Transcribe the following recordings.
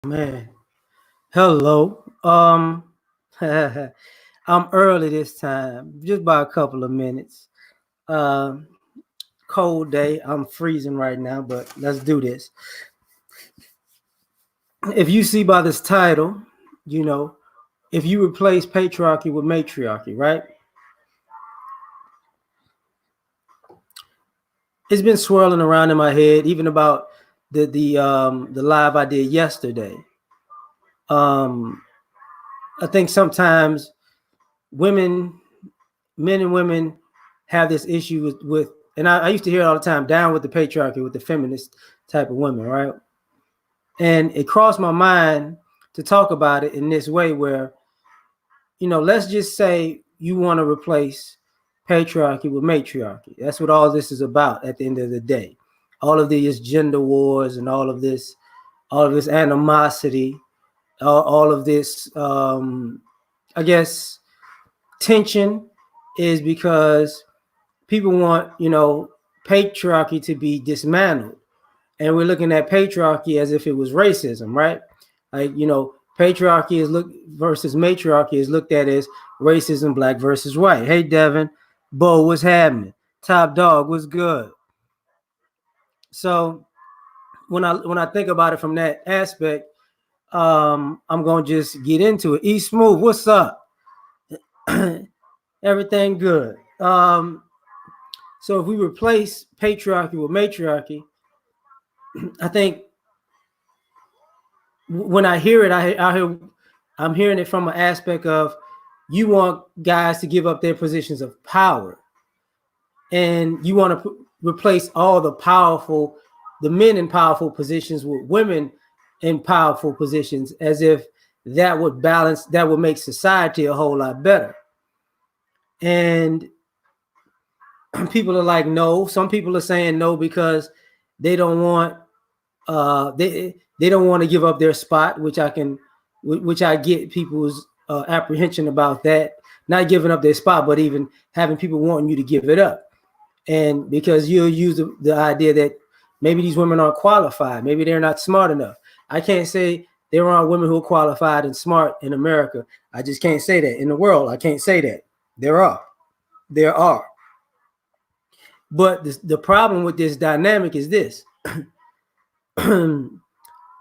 Man, hello. I'm early this time, just by a couple of minutes. Um, Cold day. I'm freezing right now, but let's do this. If you see by this title, you know, if you replace patriarchy with matriarchy, right? It's been swirling around in my head, even about the live I did yesterday. Um, I think sometimes women men and women have this issue with and I used to hear it all the time, down with the patriarchy, with the feminist type of women, right? And it crossed my mind to talk about it in this way where, let's just say you want to replace patriarchy with matriarchy. That's what all this is about at the end of the day. All of these gender wars and all of this animosity, all of this, I guess, tension is because people want, patriarchy to be dismantled. And we're looking at patriarchy as if it was racism, right? Like, patriarchy is looked versus matriarchy is looked at as racism, black versus white. Hey, Devin, Bo, what's happening? Top dog, what's good? So when I think about it from that aspect, I'm gonna just get into it. E Smooth, what's up? Everything good. So if we replace patriarchy with matriarchy, I think when I hear it, I'm hearing it from an aspect of you want guys to give up their positions of power, and you want to replace all the men in powerful positions with women in powerful positions, as if that would make society a whole lot better. And people are like, no. Some people are saying no because they don't want they don't want to give up their spot, which I get people's apprehension about that, not giving up their spot, but even having people wanting you to give it up. And because you'll use the idea that maybe these women aren't qualified, maybe they're not smart enough. I can't say there aren't women who are qualified and smart in America. I just can't say that. In the world, I can't say that. There are. But the problem with this dynamic is this.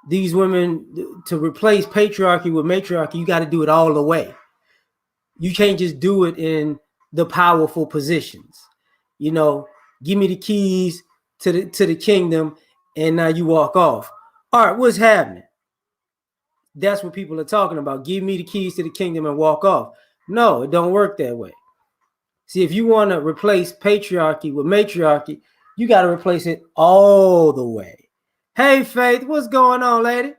These women, to replace patriarchy with matriarchy, you got to do it all the way. You can't just do it in the powerful positions. Give me the keys to the kingdom, and now you walk off. All right, what's happening? That's what people are talking about. Give me the keys to the kingdom and walk off. No, it don't work that way. See, if you want to replace patriarchy with matriarchy, you got to replace it all the way. Hey, Faith, what's going on, lady?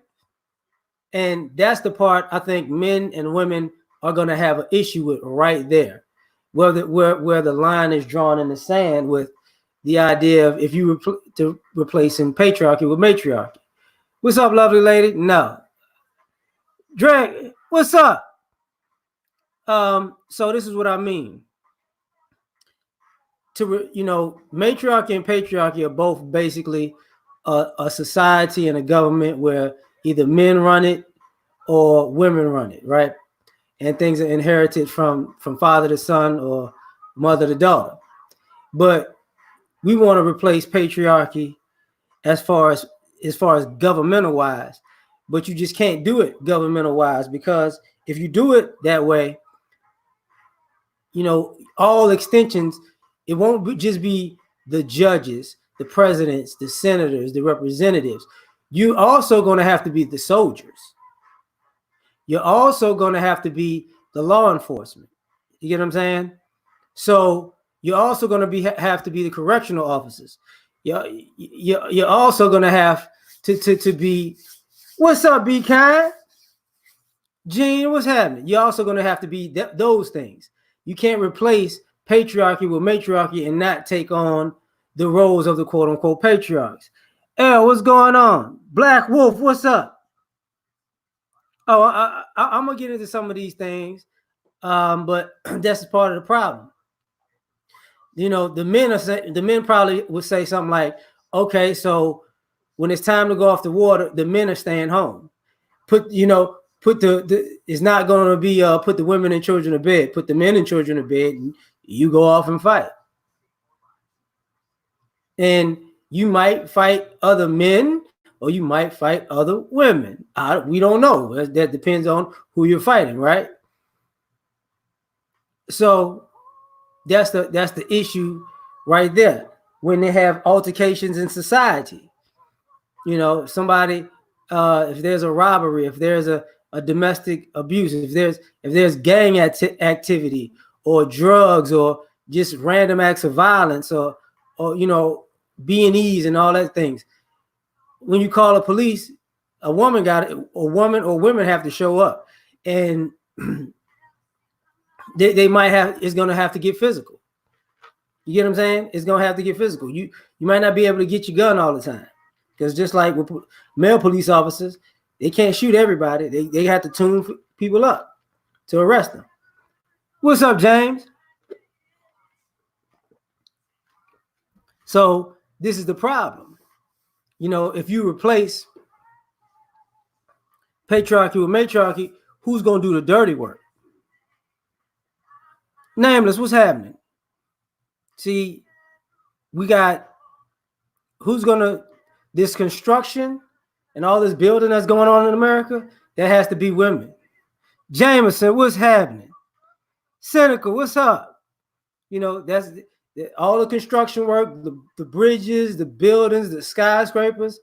And that's the part I think men and women are going to have an issue with right there, where the line is drawn in the sand with the idea of if you replacing patriarchy with matriarchy. What's up, lovely lady? No. Drake, what's up? So this is what I mean. Matriarchy and patriarchy are both basically a society and a government where either men run it or women run it, right? And things are inherited from father to son or mother to daughter. But we want to replace patriarchy as far as governmental wise, but you just can't do it governmental wise, because if you do it that way, all extensions, it won't just be the judges, the presidents, the senators, the representatives. You also going to have to be the soldiers. You're also going to have to be the law enforcement. You get what I'm saying? So you're also going to have to be the correctional officers. You're also going to have to be, what's up, Be Kind? Gene, what's happening? You're also going to have to be those things. You can't replace patriarchy with matriarchy and not take on the roles of the quote unquote patriarchs. L, what's going on? Black Wolf, what's up? Oh, I'm gonna get into some of these things, but that's part of the problem. The men probably would say something like, "Okay, so when it's time to go off the water, the men are staying home." put it's not going to be put the women and children to bed, put the men and children to bed, and you go off and fight. And you might fight other men or you might fight other women. We don't know. That depends on who you're fighting, right? So that's the issue right there. When they have altercations in society, somebody, if there's a robbery, if there's a domestic abuse, if there's gang activity or drugs or just random acts of violence or B&Es and all that things, when you call the police, women have to show up, and they might have, it's going to have to get physical. You get what I'm saying? It's going to have to get physical. You might not be able to get your gun all the time, because just like with male police officers, they can't shoot everybody. They have to tune people up to arrest them. What's up, James? So this is the problem. If you replace patriarchy with matriarchy, who's going to do the dirty work? Nameless, what's happening? See, we got this construction and all this building that's going on in America, that has to be women. Jameson, what's happening? Cynical, what's up? That's all the construction work, the bridges, the buildings, the skyscrapers.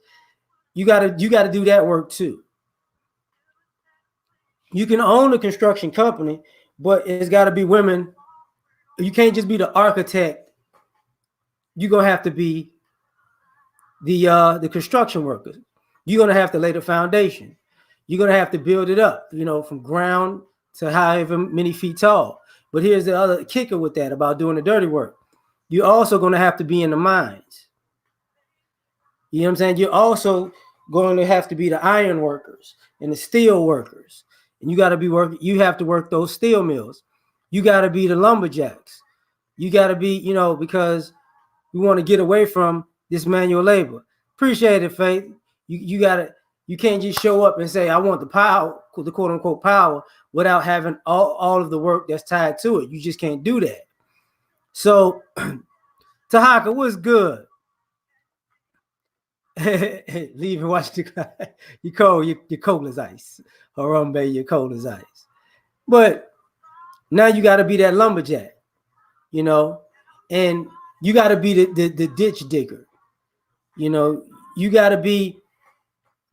You gotta do that work too. You can own a construction company, but it's got to be women. You can't just be the architect. You're gonna have to be the construction workers. You're gonna have to lay the foundation. You're gonna have to build it up, from ground to however many feet tall. But here's the other kicker with that about doing the dirty work. You're also gonna have to be in the mines. You know what I'm saying? You're also going to have to be the iron workers and the steel workers. And you have to work those steel mills. You got to be the lumberjacks. You got to be, because we want to get away from this manual labor. Appreciate it, Faith. You can't just show up and say, I want the power, the quote unquote power, without having all of the work that's tied to it. You just can't do that. So, Tahaka, what's good? Leave and watch you cold. You're cold as ice. Harambe, you're cold as ice. But now you got to be that lumberjack, and you got to be the ditch digger. You got to be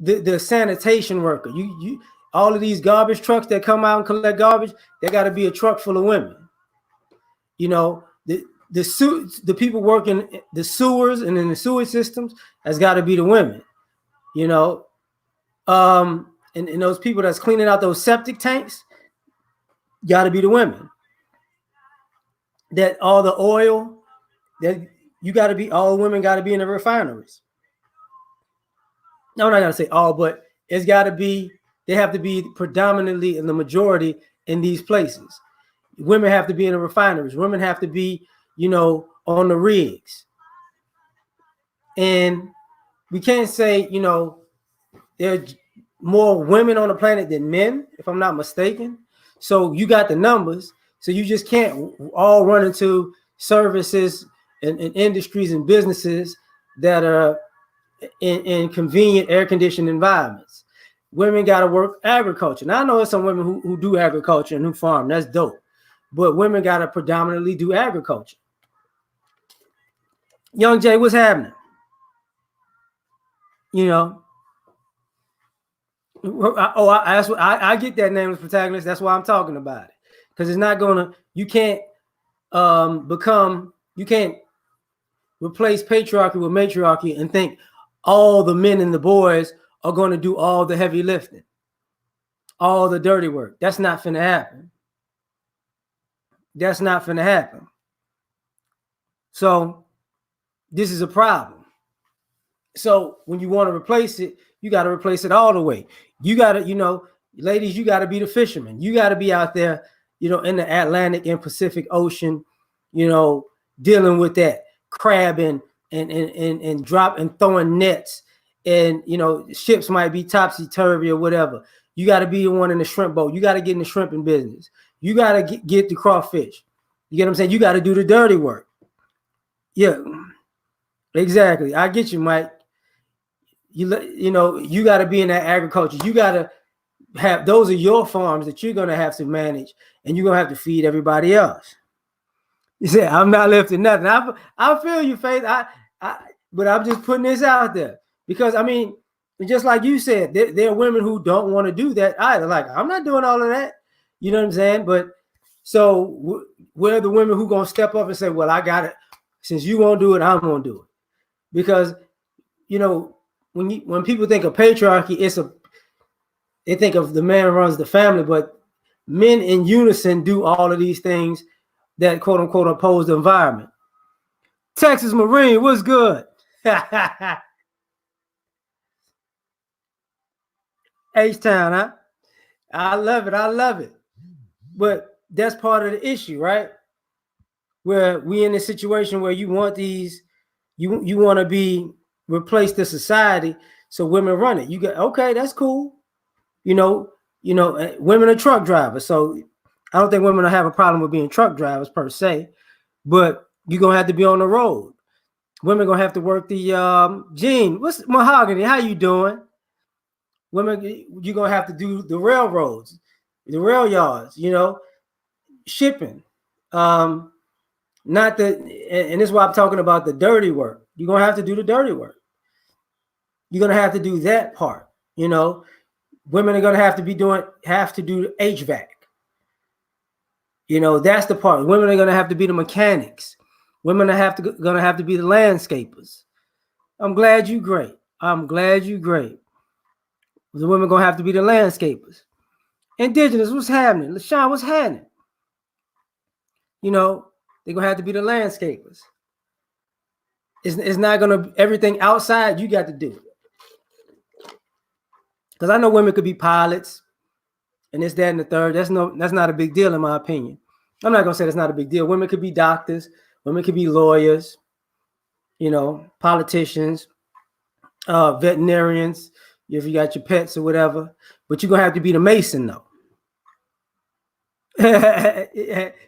the sanitation worker. You all of these garbage trucks that come out and collect garbage, they got to be a truck full of women. The people working the sewers and in the sewage systems has got to be the women. And those people that's cleaning out those septic tanks got to be the women. That all the oil, that all women got to be in the refineries. No, I'm not gonna say all, but it's got to be. They have to be predominantly in the majority in these places. Women have to be in the refineries. Women have to be, on the rigs. And we can't say, there's more women on the planet than men, if I'm not mistaken. So you got the numbers. So you just can't all run into services and industries and businesses that are in convenient air-conditioned environments. Women got to work agriculture. Now, I know there's some women who do agriculture and who farm. That's dope. But women got to predominantly do agriculture. Young Jay, what's happening? I get that name as protagonist. That's why I'm talking about it. Because it's not gonna, you can't replace patriarchy with matriarchy and think all the men and the boys are going to do all the heavy lifting, all the dirty work. That's not finna happen. That's not finna happen. So this is a problem. So when you want to replace it, you got to replace it all the way. You got to, ladies, you got to be the fishermen. You got to be out there, in the Atlantic and Pacific Ocean, dealing with that crabbing and throwing nets and ships might be topsy-turvy or whatever. You got to be the one in the shrimp boat. You got to get in the shrimping business. You got to get the crawfish. You get what I'm saying? You got to do the dirty work. Yeah, exactly. I get you, Mike. You got to be in that agriculture. You got to have, those are your farms that you're going to have to manage, and you're going to have to feed everybody else. You say, I'm not lifting nothing. I feel you, Faith. But I'm just putting this out there because, I mean, just like you said, there are women who don't want to do that either. Like, I'm not doing all of that. You know what I'm saying? But so where are the women who going to step up and say, well, I got it. Since you won't do it, I'm going to do it. Because, when people think of patriarchy, they think of the man runs the family, but men in unison do all of these things that quote unquote oppose the environment. Texas Marine, what's good? H-Town, huh? I love it. But that's part of the issue, right? Where we in a situation where you want these, you want to be replace the society, so women run it. You get, okay, that's cool. Women are truck drivers, so I don't think women will have a problem with being truck drivers per se, but you're gonna have to be on the road. Women gonna have to work the Gene. What's Mahogany? How you doing? Women, you're gonna have to do the railroads, the rail yards, shipping. Not the, and this is why I'm talking about the dirty work. You're gonna have to do the dirty work. You're gonna have to do that part. Women are gonna have to do HVAC. That's the part. Women are gonna have to be the mechanics. Women are gonna have to be the landscapers. I'm glad you great. The women gonna have to be the landscapers. Indigenous, what's happening? LaShawn, what's happening? They're gonna have to be the landscapers. It's not gonna, everything outside you got to do it. Because I know women could be pilots and this, that, and the third. That's not a big deal in my opinion. I'm not gonna say that's not a big deal. Women could be doctors, women could be lawyers, politicians, veterinarians, if you got your pets or whatever, but you're gonna have to be the mason though.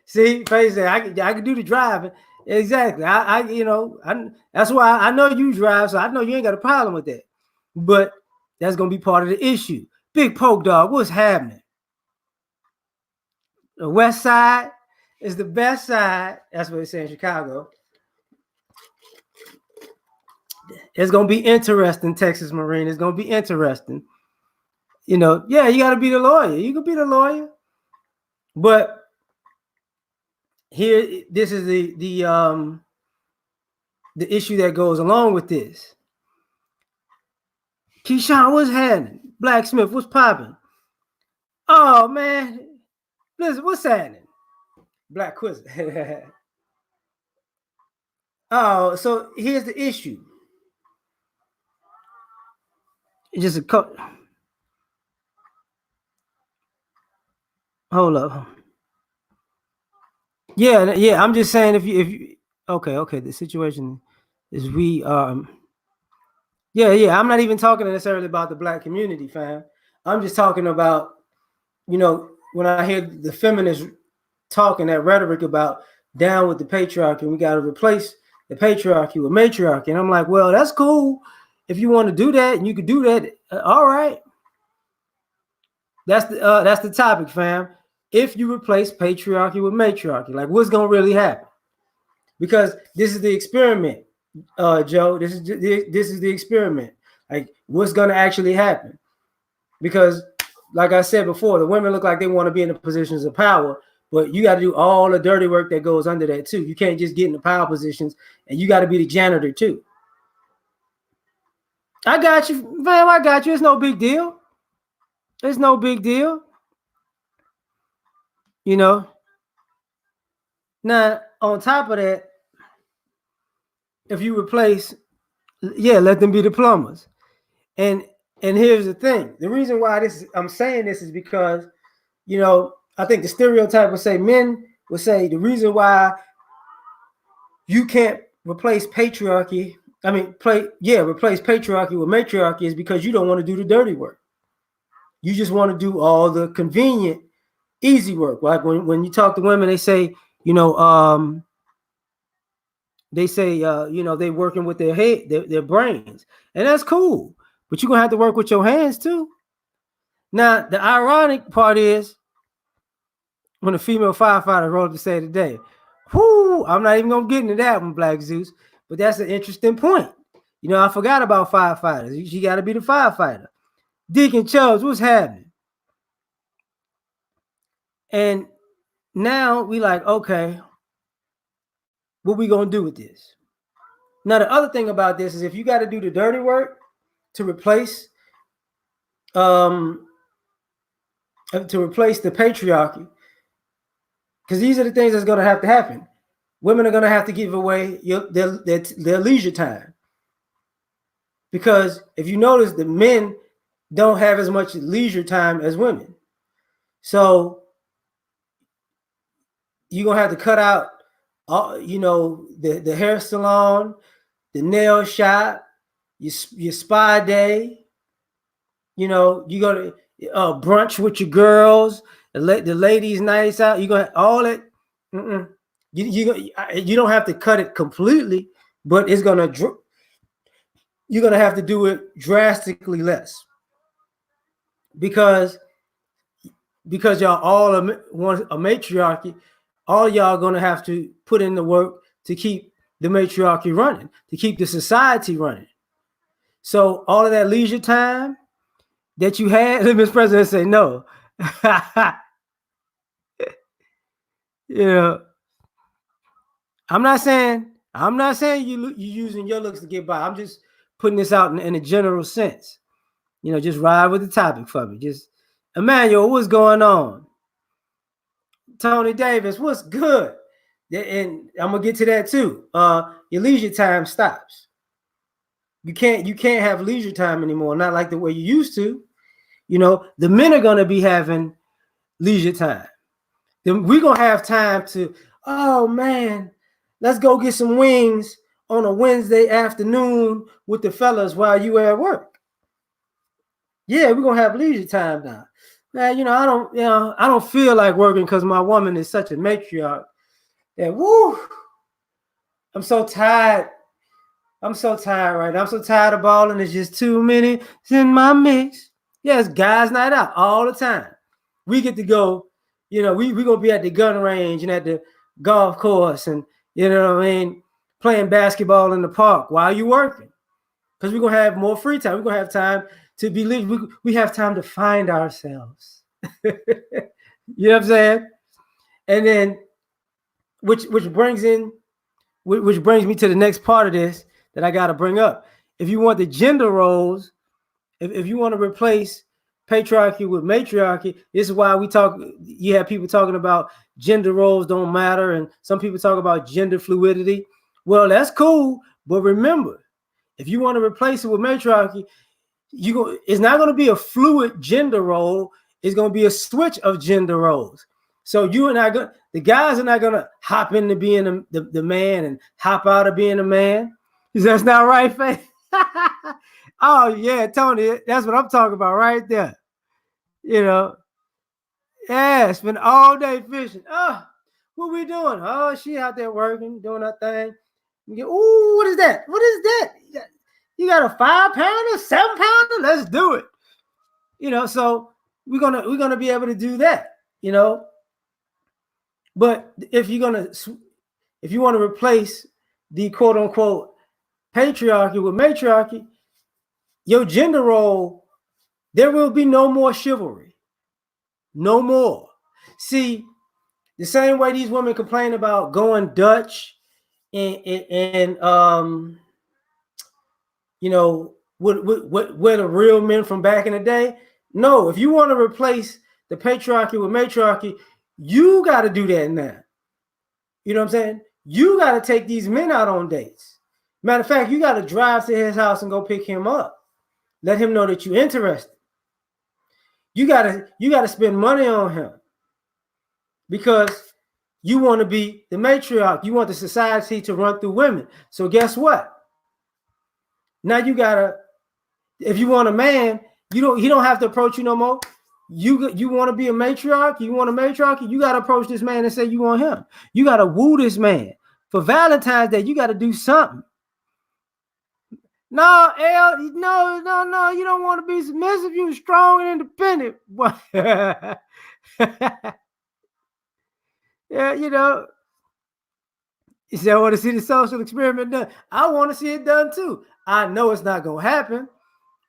See, Faye said, I can do the driving. Exactly. That's why I know you drive, so I know you ain't got a problem with that. But that's gonna be part of the issue. Big Poke Dog, what's happening? The West Side is the best side. That's what they say in Chicago. It's gonna be interesting, Texas Marine. It's gonna be interesting. Yeah, you gotta be the lawyer. You can be the lawyer. But here, this is the issue that goes along with this. Keyshawn, what's happening? Blacksmith, what's popping? Oh man, listen, what's happening? Black Quiz. Oh, so here's the issue. It's just a cut. Hold up. Yeah. I'm just saying if you okay. The situation is yeah. I'm not even talking necessarily about the black community, fam. I'm just talking about, when I hear the feminists talking that rhetoric about down with the patriarchy, and we got to replace the patriarchy with matriarchy, and I'm like, well, that's cool if you want to do that, and you could do that. All right. That's the topic, fam. If you replace patriarchy with matriarchy, like what's gonna really happen? Because this is the experiment, Joe. This is the experiment. Like what's gonna actually happen? Because, like I said before, the women look like they want to be in the positions of power, but you got to do all the dirty work that goes under that too. You can't just get in the power positions, and you got to be the janitor too. I got you, fam. I got you. It's no big deal. It's no big deal. Now, on top of that, if you replace, let them be the plumbers. And here's the thing. The reason why I'm saying this is because, I think the stereotype would say, men would say the reason why you can't replace patriarchy replace patriarchy with matriarchy is because you don't want to do the dirty work. You just want to do all the convenient, easy work. Like when you talk to women, they say, they working with their head, their brains, and that's cool. But you're gonna have to work with your hands too. Now, the ironic part is when a female firefighter wrote to say today, whoo, I'm not even gonna get into that one, Black Zeus, but that's an interesting point. I forgot about firefighters. You got to be the firefighter. Deacon Chubbs, what's happening? And now we like, okay, what we gonna do with this? Now, the other thing about this is if you got to do the dirty work to replace the patriarchy, because these are the things that's going to have to happen. Women are going to have to give away their leisure time. Because if you notice, the men don't have as much leisure time as women. So you're going to have to cut out, the hair salon, the nail shop, your spa day. You go to brunch with your girls, the ladies' nights out. You're going to all that. You don't have to cut it completely, but you're going to have to do it drastically less. Because y'all all want a matriarchy, all y'all going to have to put in the work to keep the matriarchy running, to keep the society running. So all of that leisure time that you had, Miss President say no. I'm not saying you using your looks to get by. I'm just putting this out in a general sense. Just ride with the topic for me. Just Emmanuel, what's going on? Tony Davis, what's good? And I'm gonna get to that too. Your leisure time stops. You can't have leisure time anymore, not like the way you used to. The men are gonna be having leisure time. Then we're gonna have time to, oh man, let's go get some wings on a Wednesday afternoon with the fellas while you at work. Yeah, we're gonna have leisure time now. Man, I don't feel like working because my woman is such a matriarch. And woo, I'm so tired. I'm so tired, right? I'm so tired of balling. There's just too many in my mix. Yeah, it's guys' night out all the time. We get to go, we gonna be at the gun range and at the golf course and playing basketball in the park while you working. Because we're gonna have more free time. We're gonna have time to be we have time to find ourselves. You know what I'm saying? And then which brings me to the next part of this that I got to bring up. If you want the gender roles, if you want to replace patriarchy with matriarchy, this is why you have people talking about gender roles don't matter, and some people talk about gender fluidity. Well, that's cool, but remember, if you want to replace it with matriarchy, it's not going to be a fluid gender role. It's going to be a switch of gender roles. So the guys are not going to hop into being the man and hop out of being a man. That's not right, Faith? Oh, yeah, Tony, that's what I'm talking about right there. Yeah, spend all day fishing. Oh, what we doing? Oh, she out there working, doing her thing. Ooh, what is that? What is that? You got a 5-pounder, 7-pounder? Let's do it. So we're gonna be able to do that. But if you want to replace the quote unquote patriarchy with matriarchy, your gender role, there will be no more chivalry. No more. See, the same way these women complain about going Dutch and what the real men from back in the day. No, if you want to replace the patriarchy with matriarchy, you got to do that now. You know what I'm saying? You got to take these men out on dates. Matter of fact, you got to drive to his house and go pick him up. Let him know that you're interested. You gotta spend money on him because you want to be the matriarch. You want the society to run through women. So guess what? Now you gotta, if you want a man, he don't have to approach you no more. You want to be a matriarch, you want a matriarchy, you gotta approach this man and say you want him. You gotta woo this man. For Valentine's Day, you gotta do something. No, L, no, you don't want to be submissive, you strong and independent. Yeah, you know. He said, I want to see the social experiment done. I want to see it done too. I know it's not going to happen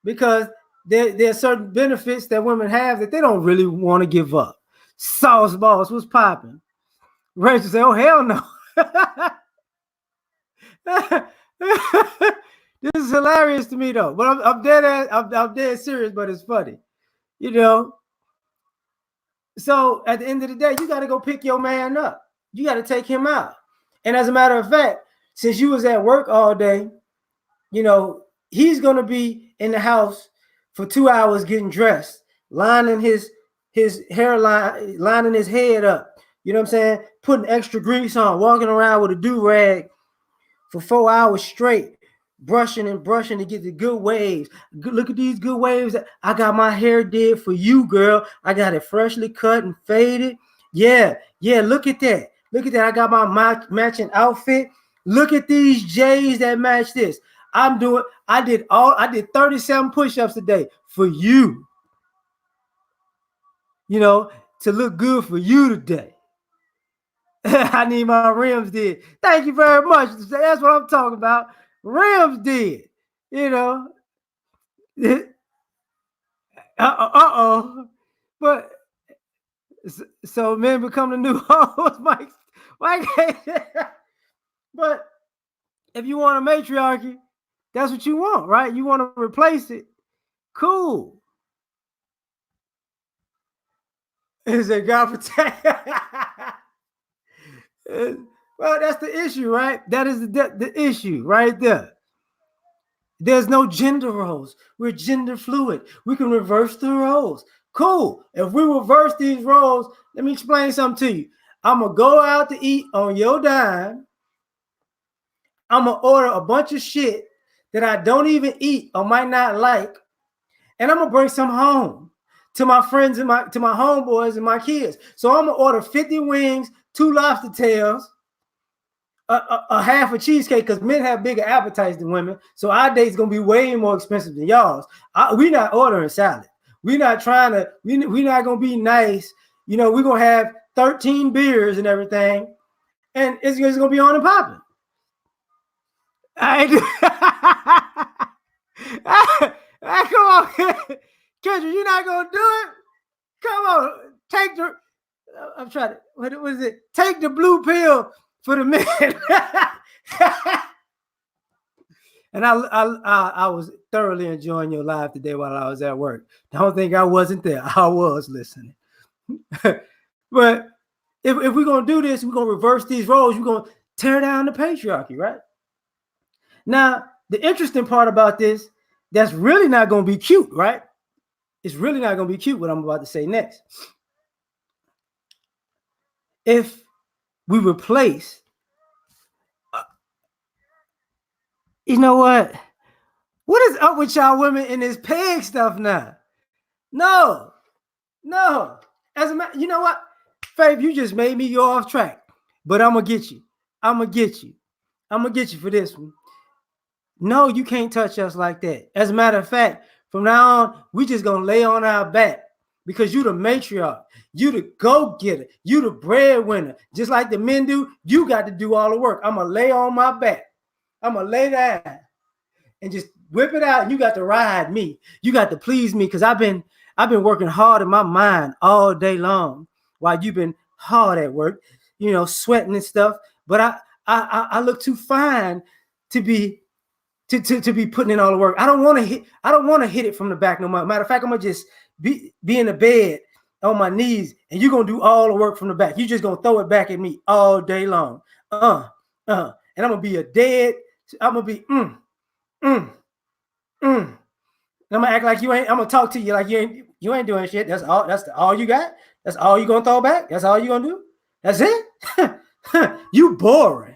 because there are certain benefits that women have that they don't really want to give up. Sauce balls, what's popping? Rachel said, oh, hell no. This is hilarious to me though. But I'm dead serious, but it's funny. You know. So at the end of the day, you got to go pick your man up. You got to take him out. And as a matter of fact, since you was at work all day, you know, he's going to be in the house for 2 hours getting dressed, lining his hairline, lining his head up. You know what I'm saying? Putting extra grease on, walking around with a do-rag for 4 hours straight, brushing to get the good waves. Look at these good waves. I got my hair did for you, girl. I got it freshly cut and faded. Yeah, look at that. Look at that. I got my matching outfit. Look at these J's that match this. I did 37 push-ups a day for you. You know, to look good for you today. I need my rims did. Thank you very much. That's what I'm talking about. Rims did. You know. But so men become the new hoes, Mike. But if you want a matriarchy, that's what you want, right? You want to replace it. Cool. Is it God protect? Well, that's the issue, right? That is the issue right there. There's no gender roles. We're gender fluid. We can reverse the roles. Cool. If we reverse these roles, let me explain something to you. I'm going to go out to eat on your dime. I'm going to order a bunch of shit that I don't even eat or might not like. And I'm going to bring some home to my friends and to my homeboys and my kids. So I'm going to order 50 wings, 2 lobster tails, a half a cheesecake, because men have bigger appetites than women. So our date's going to be way more expensive than y'all's. We're not ordering salad. We're not trying to, we're not going to be nice. You know, we're going to have 13 beers and everything. And it's going to be on and popping. Come on, Kendra, you're not going to do it? Come on, take the, I'm trying to, what was it? Take the blue pill for the men. And I was thoroughly enjoying your live today while I was at work. Don't think I wasn't there. I was listening. But if we're going to do this, we're going to reverse these roles. We're going to tear down the patriarchy, right? Now, the interesting part about this, that's really not going to be cute, right? It's really not going to be cute what I'm about to say next. If we replace, you know what? What is up with y'all women in this peg stuff now? No. As a matter, you know what? Faith, you just made me go off track. But I'm going to get you. I'm going to get you for this one. No, you can't touch us like that. As a matter of fact, from now on, we just going to lay on our back because you the matriarch. You the go-getter. You the breadwinner. Just like the men do, you got to do all the work. I'm going to lay on my back. I'm going to lay down and just whip it out. And you got to ride me. You got to please me because I've been working hard in my mind all day long while you've been hard at work, you know, sweating and stuff. But I look too fine to be putting in all the work. I don't want to hit it from the back no more. Matter of fact, I'm gonna just be in the bed on my knees, and you're gonna do all the work from the back. You're just gonna throw it back at me all day long. And I'm gonna be I'm gonna be And I'm gonna act like you ain't. I'm gonna talk to you like you ain't doing shit. That's all you got. That's all you gonna throw back. That's all you gonna do. That's it. You boring.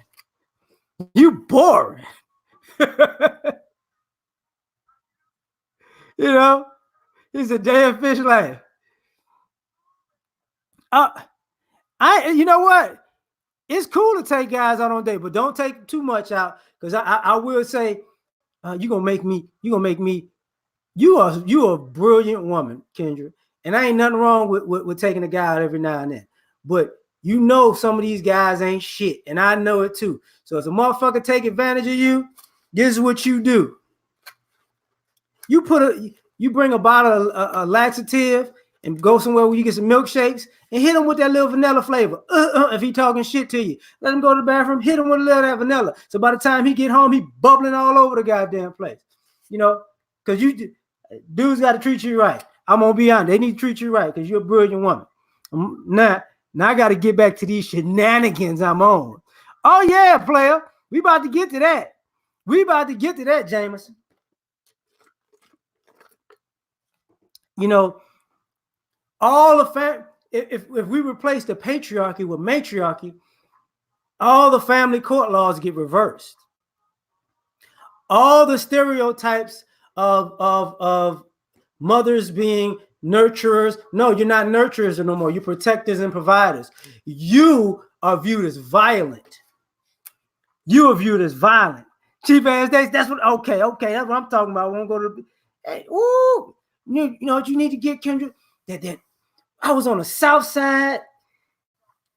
You know, it's a damn fish life. You know what? It's cool to take guys out on date, but don't take too much out, because I will say, you are a brilliant woman, Kendra, and I ain't nothing wrong with taking a guy out every now and then, but you know some of these guys ain't shit, and I know it too. So if a motherfucker take advantage of you, this is what you do. You bring a bottle of laxative and go somewhere where you get some milkshakes and hit him with that little vanilla flavor. If he talking shit to you, let him go to the bathroom, hit him with a little of that vanilla. So by the time he get home, he bubbling all over the goddamn place. You know, because dudes got to treat you right. I'm gonna be honest, they need to treat you right because you're a brilliant woman. Now I got to get back to these shenanigans I'm on. Oh yeah, player, we about to get to that. Jameson. You know, all the if we replace the patriarchy with matriarchy, all the family court laws get reversed. All the stereotypes of mothers being nurturers. No, you're not nurturers no more. You're protectors and providers. You are viewed as violent. Cheap ass days. That's what. Okay. That's what I'm talking about. I won't go to. Hey, ooh. You know what you need to get, Kendra? That I was on the south side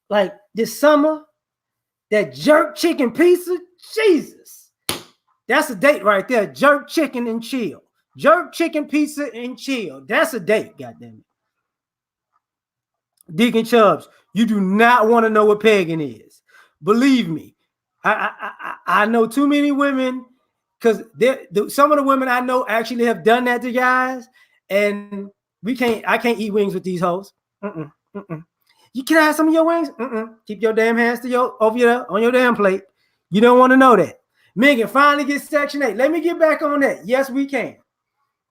like this summer. That jerk chicken pizza, Jesus. That's a date right there. Jerk chicken and chill. Jerk chicken pizza and chill. That's a date, goddamn it. Deacon Chubbs, you do not want to know what pagan is. Believe me, I know too many women, because some of the women I know actually have done that to guys, and I can't eat wings with these hoes. You can have some of your wings. Keep your damn hands on your damn plate. You don't want to know that. Megan finally gets Section 8. Let me get back on that. Yes, we can.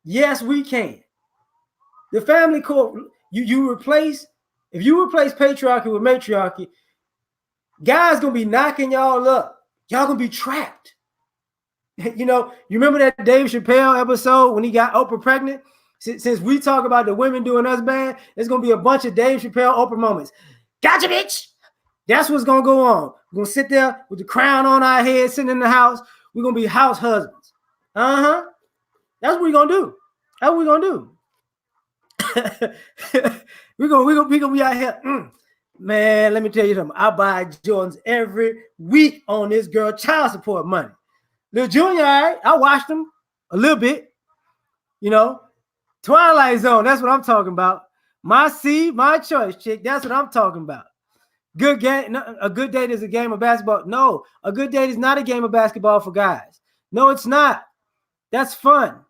The family court, if you replace patriarchy with matriarchy, guys gonna be knocking y'all up. Y'all gonna be trapped. You know, you remember that Dave Chappelle episode when he got Oprah pregnant? Since we talk about the women doing us bad, there's gonna be a bunch of Dave Chappelle Oprah moments. Gotcha, bitch. That's what's gonna go on. We're gonna sit there with the crown on our head, sitting in the house. We're gonna be house husbands. That's what we're gonna do. we're gonna be out here. Man, let me tell you something. I buy Jordans every week on this girl child support money. Little Junior, all right, I watched them a little bit. You know, Twilight Zone, that's what I'm talking about. My seed, my choice, chick. That's what I'm talking about. Good game. No, a good date is a game of basketball. No, a good date is not a game of basketball for guys. No, it's not. That's fun.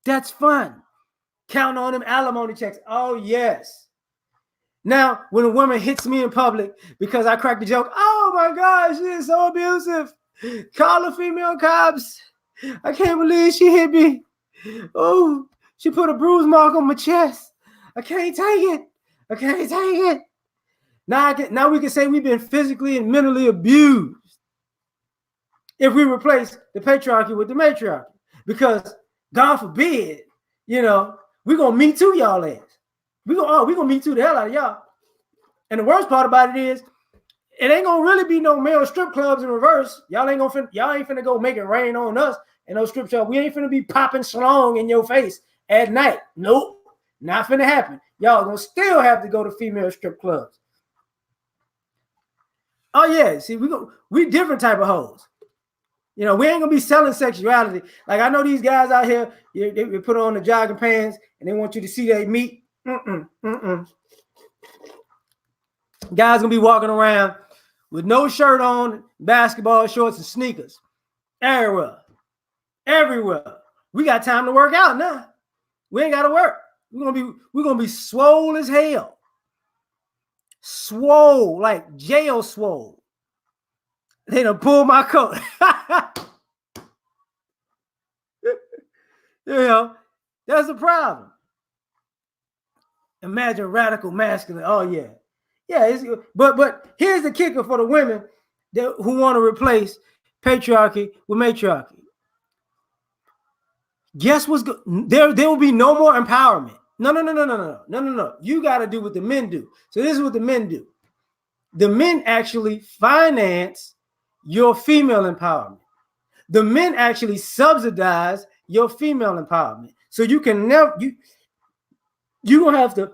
Counting on them alimony checks. Oh, yes. Now, when a woman hits me in public because I cracked the joke, oh my gosh, she is so abusive. Call the female cops. I can't believe she hit me. Oh, she put a bruise mark on my chest. I can't take it. Now we can say we've been physically and mentally abused if we replace the patriarchy with the matriarchy. Because God forbid, you know, we're gonna meet to y'all ass. We're gonna meet to the hell out of y'all. And the worst part about it is, it ain't gonna really be no male strip clubs in reverse. Y'all ain't finna go make it rain on us in those strip clubs. We ain't finna be popping slong in your face at night. Nope, not finna happen. Y'all gonna still have to go to female strip clubs. Oh yeah, see, we different type of hoes. You know, we ain't gonna be selling sexuality. Like, I know these guys out here, they put on the jogging pants and they want you to see their meat. Guys gonna be walking around with no shirt on, basketball shorts and sneakers everywhere. We got time to work out now. We ain't gotta work. We're gonna be swole as hell. Swole, like jail swole. They done pulled my coat. You know, that's the problem. Imagine radical masculine. Oh yeah. But here's the kicker for the women who want to replace patriarchy with matriarchy. Guess what's there will be no more empowerment. No. You got to do what the men do. So this is what the men do. The men actually finance your female empowerment. The men actually subsidize your female empowerment. So you can never you gonna have to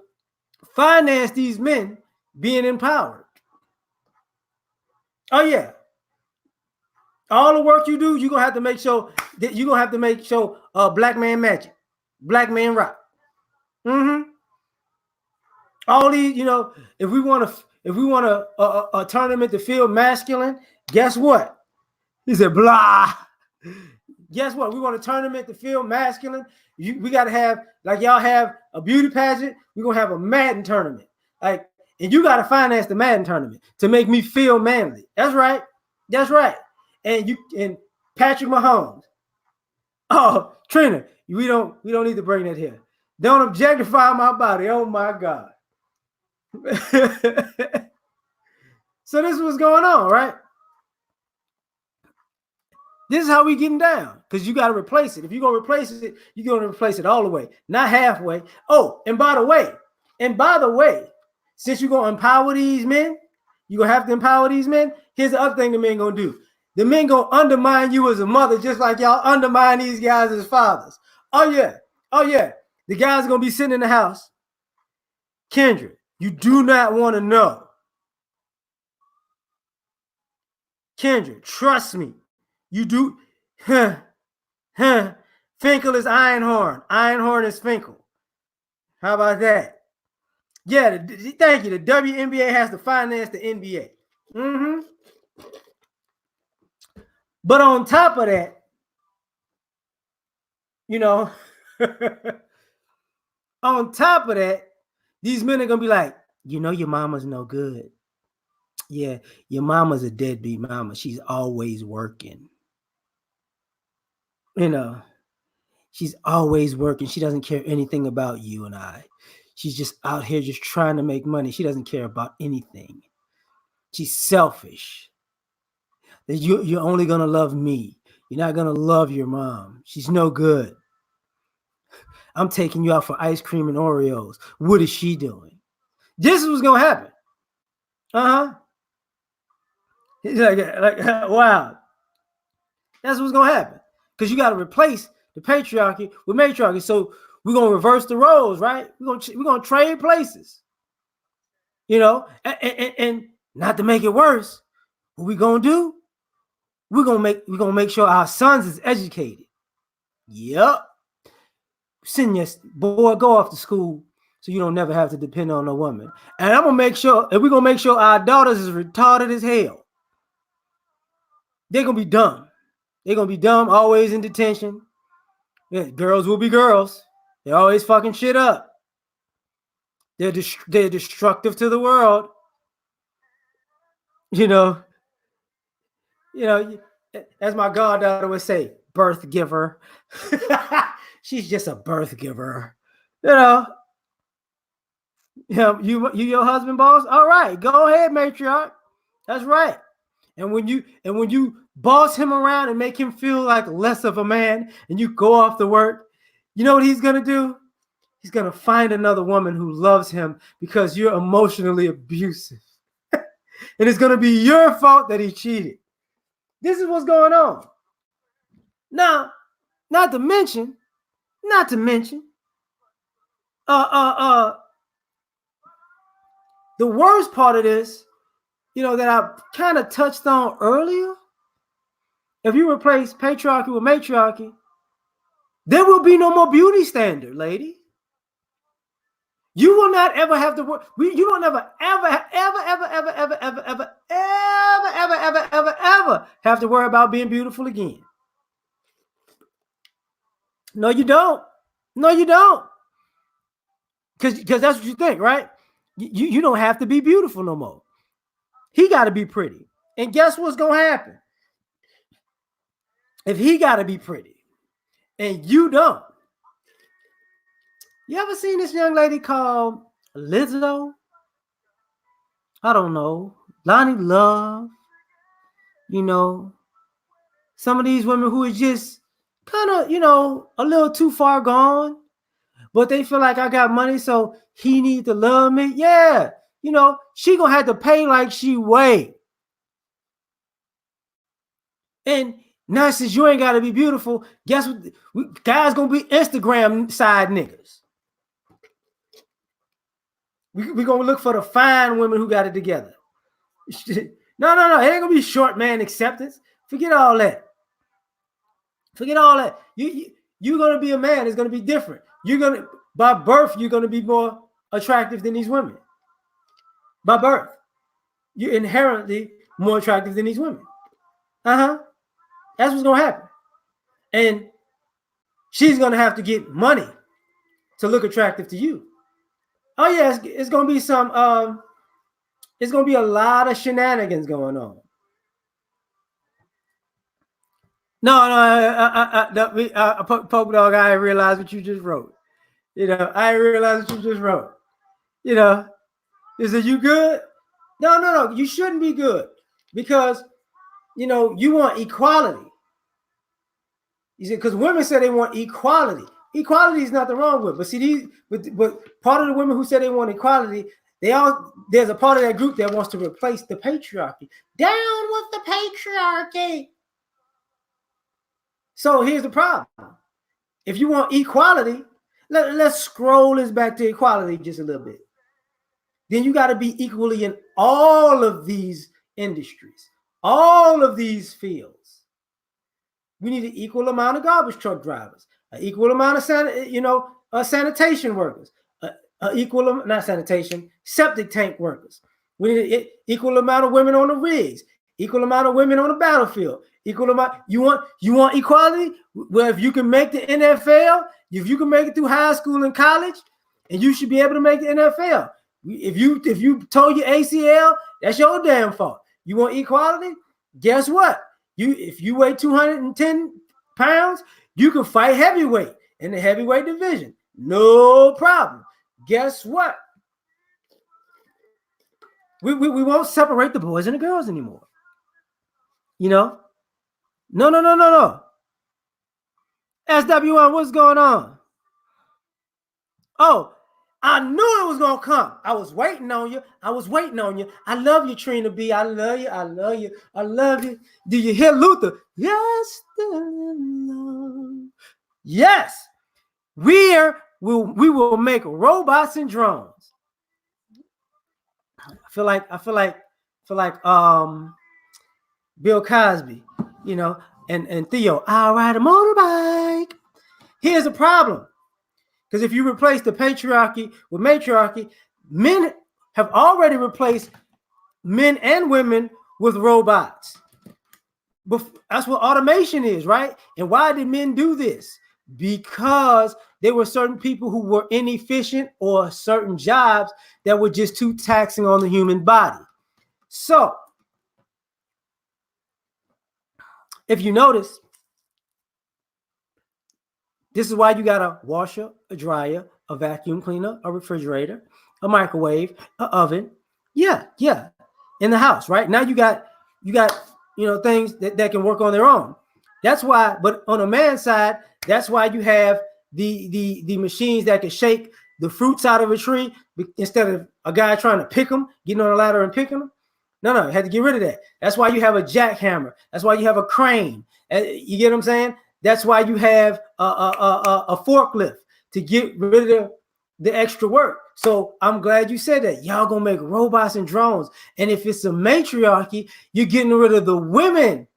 finance these men being empowered. Oh yeah. All the work you do, you're gonna have to make sure that you're gonna have to make sure black man magic, black man rock. Mm-hmm. All these, if we want a tournament to feel masculine, guess what? He said, blah. Guess what? We want a tournament to feel masculine. We got to have, like y'all have a beauty pageant, we're going to have a Madden tournament. Like, and you got to finance the Madden tournament to make me feel manly. That's right. That's right. And Patrick Mahomes. Oh, Trina, we don't need to bring that here. Don't objectify my body. Oh my God. So this is what's going on, right? This is how we getting down, because you got to replace it. If you're going to replace it, you're going to replace it all the way, not halfway. Oh, and by the way, since you're going to empower these men, you're going to have to empower these men. Here's the other thing the men going to do. The men going to undermine you as a mother, just like y'all undermine these guys as fathers. Oh, yeah. The guys are going to be sitting in the house. Kendra, you do not want to know. Kendra, trust me. You do. Finkel is Einhorn. Einhorn is Finkel. How about that? Yeah, thank you. The WNBA has to finance the NBA. Mm-hmm. But on top of that, on top of that, these men are going to be like, your mama's no good. Yeah, your mama's a deadbeat mama. She's always working. She's always working. She doesn't care anything about you and I. She's just out here just trying to make money. She doesn't care about anything. She's selfish. You're only going to love me. You're not going to love your mom. She's no good. I'm taking you out for ice cream and Oreos. What is she doing? This is what's going to happen. Uh-huh. Like, wow. That's what's going to happen. Because you got to replace the patriarchy with matriarchy. So we're going to reverse the roles, right? We're going to trade places. And not to make it worse, what we going to do? We're gonna make sure our sons is educated. Yep. Send your boy, go off to school so you don't never have to depend on a woman. And I'm gonna make sure, and we're gonna make sure our daughters is retarded as hell. They're gonna be dumb. They're gonna be dumb, always in detention. Yeah, girls will be girls. They're always fucking shit up. They're destructive to the world. As my goddaughter would say, birth giver. She's just a birth giver. You your husband, boss. All right, go ahead, matriarch. That's right. And when you boss him around and make him feel like less of a man, and you go off to work, you know what he's gonna do? He's gonna find another woman who loves him because you're emotionally abusive, and it's gonna be your fault that he cheated. This is what's going on. Now, not to mention, the worst part of this, that I kind of touched on earlier. If you replace patriarchy with matriarchy, there will be no more beauty standard, lady. You will not ever have to work. You don't ever have to worry about being beautiful again. No, you don't. Because that's what you think, right? You don't have to be beautiful no more. He got to be pretty. And guess what's going to happen? If he got to be pretty and you don't. You ever seen this young lady called Lizzo? I don't know. Lonnie Love. Some of these women who are just kind of, a little too far gone, but they feel like I got money, so he need to love me. Yeah, she gonna have to pay like she weigh. And now since you ain't gotta be beautiful, guess what? Guys gonna be Instagram side niggas. We gonna look for the fine women who got it together. No. It ain't gonna be short man acceptance. Forget all that. Forget all that. You're gonna be a man. It's gonna be different. You're gonna by birth. You're gonna be more attractive than these women. By birth, you're inherently more attractive than these women. That's what's gonna happen. And she's gonna have to get money to look attractive to you. Oh yeah, it's gonna be some. It's gonna be a lot of shenanigans going on. No, Poke Dog. I didn't realize what you just wrote. I didn't realize what you just wrote. Is it you good? No. You shouldn't be good because you want equality. You see, because women say they want equality. Equality is nothing wrong with, but see but part of the women who say they want equality, there's a part of that group that wants to replace the patriarchy. Down with the patriarchy. So here's the problem. If you want equality, let's scroll this back to equality just a little bit. Then you got to be equally in all of these industries, all of these fields. We need an equal amount of garbage truck drivers, an equal amount of sanitation workers, not sanitation, septic tank workers. We need an equal amount of women on the rigs, equal amount of women on the battlefield, equal amount. You want equality? Well, if you can make the NFL, if you can make it through high school and college, and you should be able to make the NFL. If you told your ACL, that's your damn fault. You want equality? Guess what? If you weigh 210 pounds, you can fight heavyweight in the heavyweight division. No problem. Guess what? We won't separate the boys and the girls anymore. No. SW1, what's going on? Oh, I knew it was going to come. I was waiting on you. I love you, Trina B. I love you. Do you hear Luther? Yes, yes. We will make robots and drones. I feel like Bill Cosby, and Theo. I'll ride a motorbike. Here's the problem. Because if you replace the patriarchy with matriarchy, men have already replaced men and women with robots. That's what automation is, right? And why did men do this? Because there were certain people who were inefficient or certain jobs that were just too taxing on the human body. So, if you notice, this is why you got a washer, a dryer, a vacuum cleaner, a refrigerator, a microwave, an oven. Yeah. In the house, right? Now you got things that can work on their own. That's why, but on a man's side, that's why you have the machines that can shake the fruits out of a tree instead of a guy trying to pick them, getting on a ladder and picking them. No, you had to get rid of that. That's why you have a jackhammer. That's why you have a crane. You get what I'm saying? That's why you have a forklift to get rid of the extra work. So I'm glad you said that. Y'all gonna make robots and drones. And if it's a matriarchy, you're getting rid of the women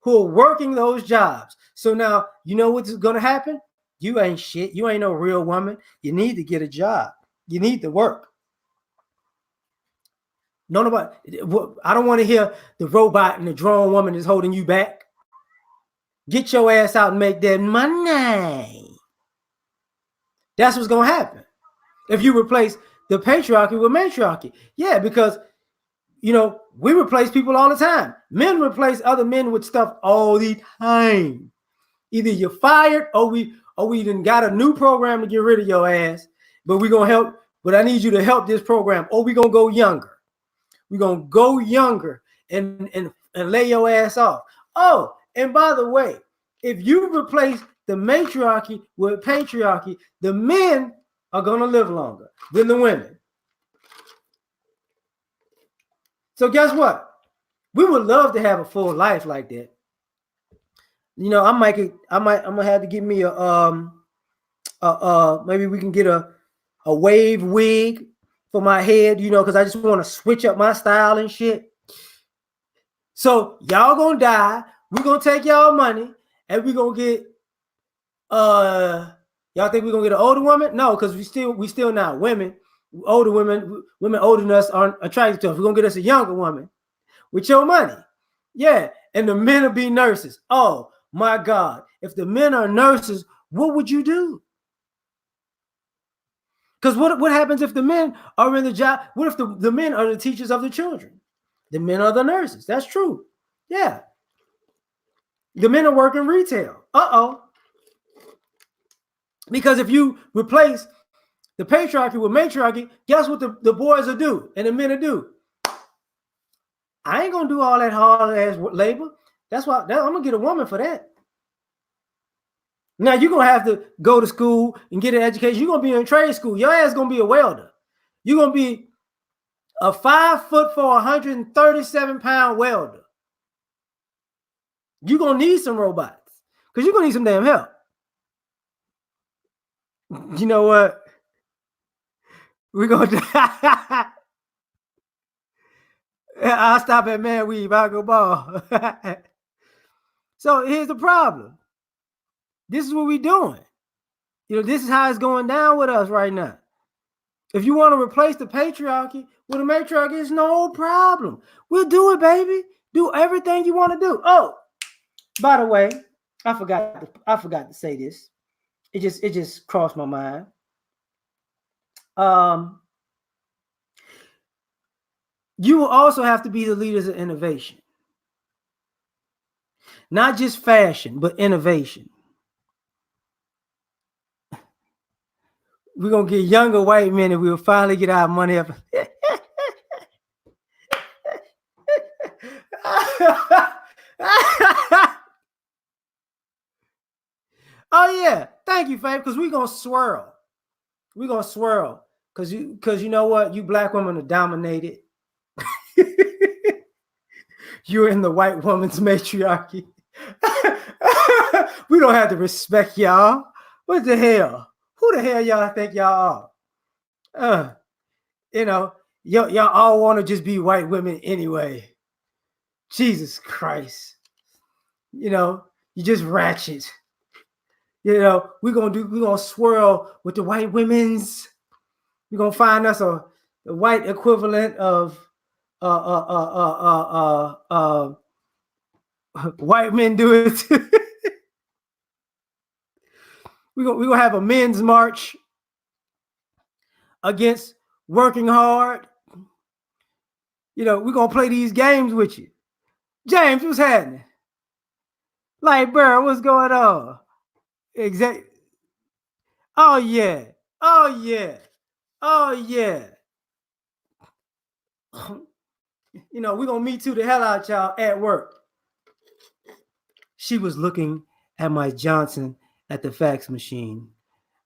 who are working those jobs. So now you know what's gonna happen? You ain't shit. You ain't no real woman. You need to get a job. You need to work. Nobody. I don't want to hear the robot and the drone woman is holding you back. Get your ass out and make that money. That's what's going to happen if you replace the patriarchy with matriarchy. Yeah, because, we replace people all the time. Men replace other men with stuff all the time. Either you're fired or we done got a new program to get rid of your ass, but we're going to help. But I need you to help this program, or we're going to go younger. We're going to go younger and lay your ass off. Oh, and by the way, if you replace the matriarchy with patriarchy, the men are going to live longer than the women. So guess what? We would love to have a full life like that. You know, I'm gonna have to get me maybe we can get a wave wig for my head, you know, because I just want to switch up my style and shit. So y'all gonna die. We're gonna take y'all money and we're gonna get y'all think we're gonna get an older woman? No, because we still not women. Older women older than us aren't attracted to us. We're gonna get us a younger woman with your money. Yeah. And the men will be nurses. Oh my God. If the men are nurses, what would you do? Because what happens if the men are in the job? What if the men are the teachers of the children? The men are the nurses. That's true. Yeah. The men are working retail. Because if you replace the patriarchy with matriarchy, guess what the boys will do and the men will do? I ain't going to do all that hard ass labor. That's why I'm going to get a woman for that. Now, you're going to have to go to school and get an education. You're going to be in trade school. Your ass is going to be a welder. You're going to be a 5 foot for 137-pound welder. You're going to need some robots because you're going to need some damn help. You know what? We're going to... I'll stop at Man Weave. I'll go ball. So here's the problem. This is what we're doing. You know, this is how it's going down with us right now. If you want to replace the patriarchy with a matriarchy, it's no problem. We'll do it, baby. Do everything you want to do. Oh, by the way, I forgot to say this. It just crossed my mind. You will also have to be the leaders of innovation. Not just fashion, but innovation. We're going to get younger white men and we'll finally get our money up. Oh, yeah. Thank you, Faith, because we're going to swirl. We're going to swirl because you know what? You black women are dominated. You're in the white woman's matriarchy. We don't have to respect y'all. What the hell? Who the hell y'all think y'all are? You know, y'all all want to just be white women anyway. Jesus Christ. You know, you just ratchet. You know, we're gonna swirl with the white women's. We're gonna find us the white equivalent of white men do it. We're gonna have a men's march against working hard. You know, we're gonna play these games with you. James, what's happening? Like, bro, what's going on? Exactly. Oh yeah. Oh yeah. Oh yeah. You know, we're gonna meet the hell out y'all at work. She was looking at my Johnson at the fax machine.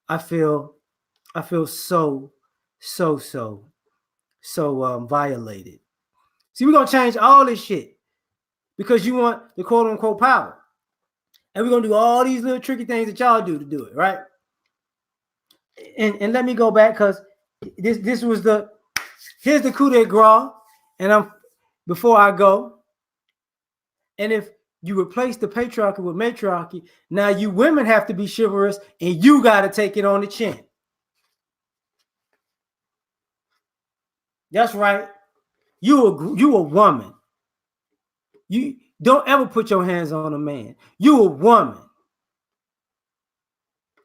I feel so violated. See, we're gonna change all this shit because you want the quote unquote power. And we're gonna do all these little tricky things that y'all do to do it, right? And let me go back because this was here's the coup de grace. And before I go, and if you replace the patriarchy with matriarchy, now you women have to be chivalrous and you got to take it on the chin. That's right. You a woman. You don't ever put your hands on a man. You a woman.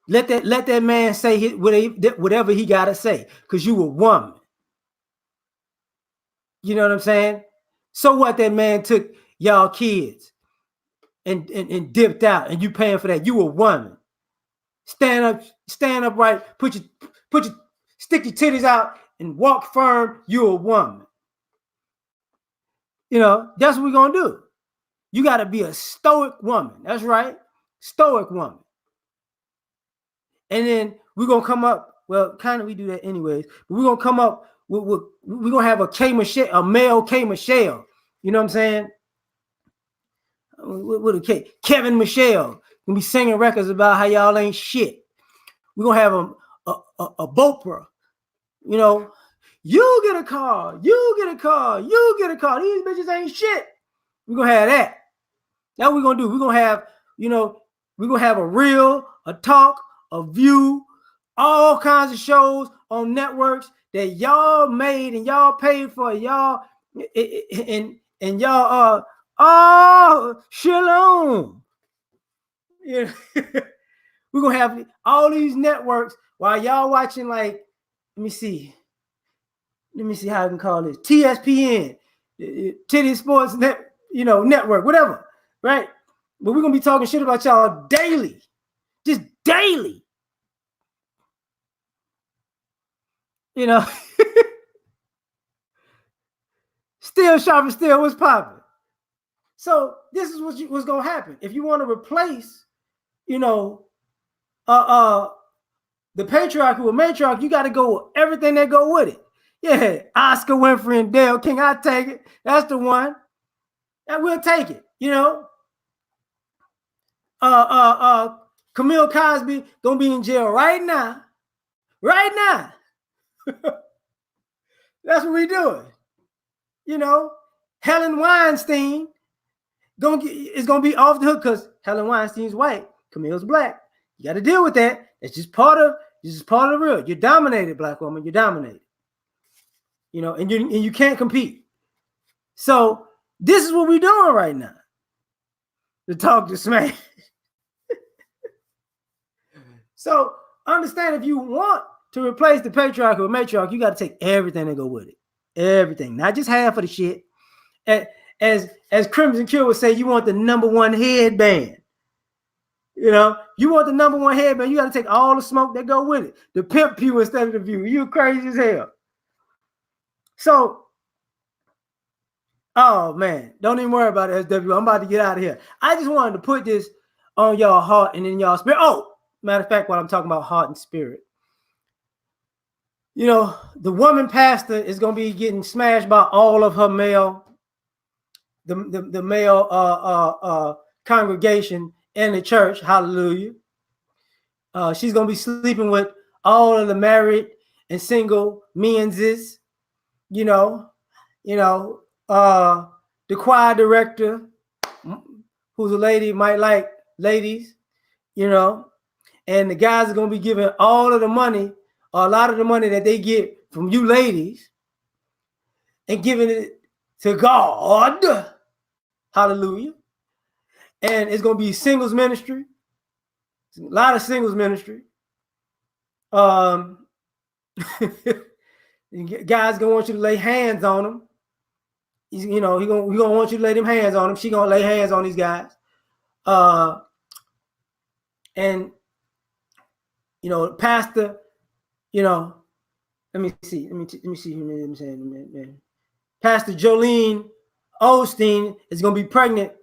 Let that man say whatever he got to say because you a woman. You know what I'm saying? So what, that man took y'all kids and dipped out and you paying for that. You a woman. Stand up right, stick your titties out and walk firm. You a woman. You know, that's what we're gonna do. You got to be a stoic woman. That's right. stoic woman. And then we're going to come up, well, kind of we do that anyways, but we're going to come up with we're going to have a K Michelle, a male K Michelle. You know what I'm saying? With a K, Kevin Michelle. Gonna be singing records about how y'all ain't shit. We're going to have a Bopra. You know, you get a car, you get a car, you get a car. These bitches ain't shit. We're going to have that. That's what we're going to do. We're going to have, you know, we're going to have a Real, a Talk, a View, all kinds of shows on networks that y'all made and y'all paid for. Y'all, and y'all, shalom. Yeah. We're going to have all these networks while y'all watching, like, let me see how I can call this, TSPN, Titty Sports Net, you know, network, whatever, right? But we're gonna be talking shit about y'all daily, just daily, you know. Still sharp and still, what's popping? So this is what's gonna happen if you want to replace, you know, the patriarchy with matriarchy. You got to go with everything that go with it. Yeah, Oscar Winfrey and Dale King, I take it. That's the one. And we'll take it, you know. Camille Cosby gonna be in jail right now. Right now. That's what we doing. You know, Helen Weinstein is gonna be off the hook because Helen Weinstein's white, Camille's black. You got to deal with that. It's just part of the real. You're dominated, black woman. You're dominated. You know, and you can't compete. So this is what we're doing right now. The talk to smash. So understand, if you want to replace the patriarchy with matriarchy, you got to take everything that go with it. Everything, not just half of the shit. As Crimson Cure would say, you want the number one headband. You know, you want the number one headband. You got to take all the smoke that go with it. The pimp pew instead of the view. You crazy as hell. So, oh man, don't even worry about it, SW. I'm about to get out of here. I just wanted to put this on y'all heart and in y'all spirit. Oh, matter of fact, while I'm talking about heart and spirit, you know, the woman pastor is going to be getting smashed by all of her male, the male congregation in the church. Hallelujah. She's going to be sleeping with all of the married and single men's, you know, the choir director, who's a lady, might like ladies, you know, and the guys are going to be giving all of the money, or a lot of the money that they get from you ladies, and giving it to God. Hallelujah. And it's going to be singles ministry. A lot of singles ministry. Guys gonna want you to lay hands on them. You know, he gonna want you to lay them hands on them. She gonna lay hands on these guys. And you know, pastor, you know, let me see. Pastor Jolene Osteen is gonna be pregnant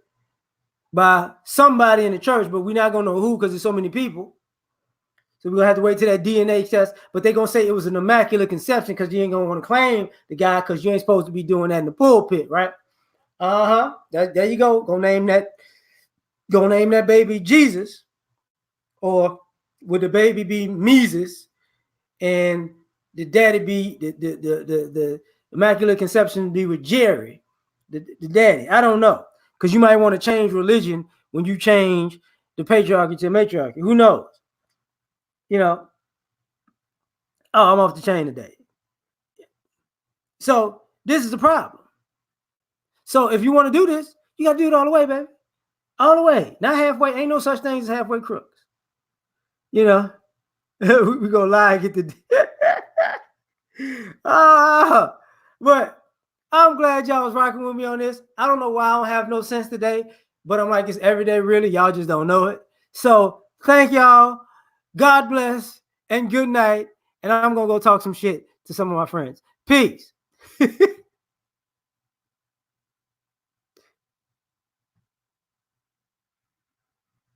by somebody in the church, but we're not gonna know who because there's so many people. So we're gonna have to wait till that DNA test, but they're gonna say it was an immaculate conception because you ain't gonna want to claim the guy because you ain't supposed to be doing that in the pulpit, right? There you go. Gonna name that baby Jesus, or would the baby be Mises, and the daddy be the immaculate conception be with Jerry, the daddy? I don't know, because you might want to change religion when you change the patriarchy to matriarchy. Who knows? You know. Oh, I'm off the chain today. So this is the problem. So if you want to do this, you got to do it all the way, baby. All the way. Not halfway. Ain't no such thing as halfway crooks. You know, we go lie and get the but I'm glad y'all was rocking with me on this. I don't know why I don't have no sense today, but I'm like, it's every day, really. Y'all just don't know it. So thank y'all. God bless and good night. And I'm gonna go talk some shit to some of my friends. Peace.